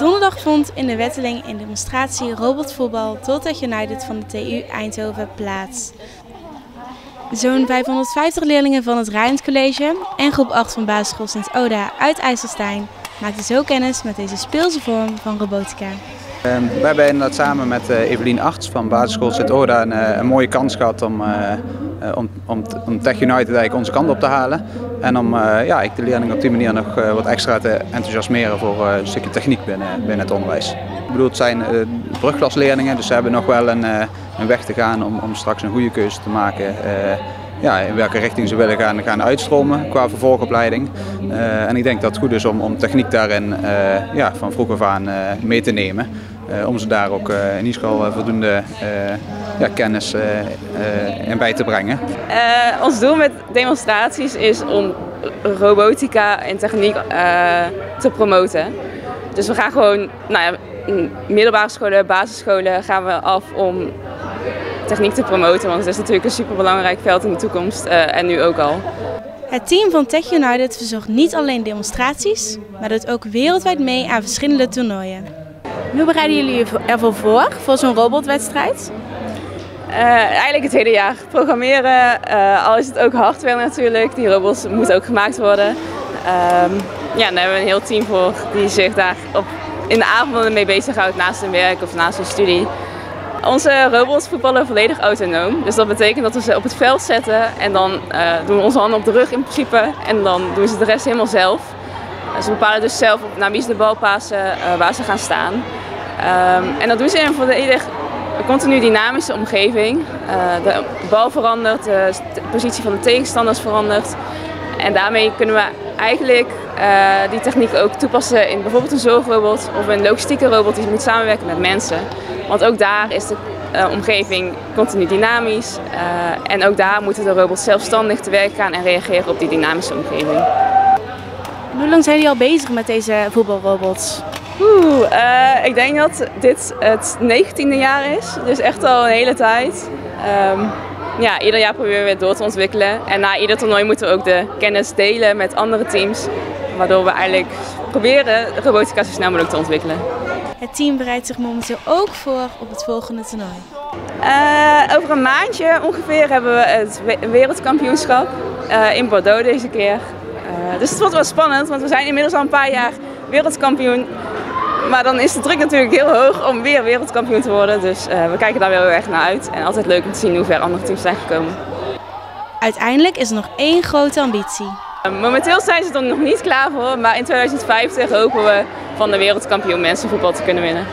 Donderdag vond in de Wetteling een demonstratie robotvoetbal door Tech United van de TU Eindhoven plaats. Zo'n 550 leerlingen van het Rijnmond College en groep 8 van basisschool Sint-Oda uit IJsselstein maakten zo kennis met deze speelse vorm van robotica. We hebben inderdaad samen met Evelien Arts van basisschool Sint-Oda een mooie kans gehad om Tech United eigenlijk onze kant op te halen. En om de leerlingen op die manier nog wat extra te enthousiasmeren voor een stukje techniek binnen het onderwijs. Ik bedoel, het zijn brugklasleerlingen, dus ze hebben nog wel een weg te gaan om straks een goede keuze te maken. In welke richting ze willen gaan uitstromen qua vervolgopleiding. En ik denk dat het goed is om techniek daarin van vroeg af aan mee te nemen. Om ze daar ook in ieder geval voldoende kennis in bij te brengen. Ons doel met demonstraties is om robotica en techniek te promoten. Dus we gaan gewoon, middelbare scholen, basisscholen gaan we af om techniek te promoten, want het is natuurlijk een superbelangrijk veld in de toekomst en nu ook al. Het team van Tech United verzorgt niet alleen demonstraties, maar doet ook wereldwijd mee aan verschillende toernooien. Hoe bereiden jullie ervoor voor zo'n robotwedstrijd? Eigenlijk het hele jaar programmeren, al is het ook hardware natuurlijk, die robots moeten ook gemaakt worden. Daar hebben we een heel team voor die zich daar in de avonden mee bezighoudt naast hun werk of naast hun studie. Onze robots voetballen volledig autonoom, dus dat betekent dat we ze op het veld zetten en dan doen we onze handen op de rug in principe en dan doen ze de rest helemaal zelf. Ze bepalen dus zelf naar wie ze de bal passen, waar ze gaan staan. En dat doen ze in een volledig continu dynamische omgeving. De bal verandert, de positie van de tegenstanders verandert. En daarmee kunnen we eigenlijk die techniek ook toepassen in bijvoorbeeld een zorgrobot of een logistieke robot die moet samenwerken met mensen. Want ook daar is de omgeving continu dynamisch en ook daar moeten de robots zelfstandig te werk gaan en reageren op die dynamische omgeving. Hoe lang zijn jullie al bezig met deze voetbalrobots? Ik denk dat dit het 19e jaar is, dus echt al een hele tijd. Ieder jaar proberen we het door te ontwikkelen en na ieder toernooi moeten we ook de kennis delen met andere teams, waardoor we eigenlijk proberen robotica zo snel mogelijk te ontwikkelen. Het team bereidt zich momenteel ook voor op het volgende toernooi. Over een maandje ongeveer hebben we het wereldkampioenschap in Bordeaux deze keer. Dus het wordt wel spannend, want we zijn inmiddels al een paar jaar wereldkampioen. Maar dan is de druk natuurlijk heel hoog om weer wereldkampioen te worden. Dus we kijken daar wel heel erg naar uit. En altijd leuk om te zien hoe ver andere teams zijn gekomen. Uiteindelijk is er nog één grote ambitie. Momenteel zijn ze er nog niet klaar voor, maar in 2050 hopen we van de wereldkampioen mensenvoetbal te kunnen winnen.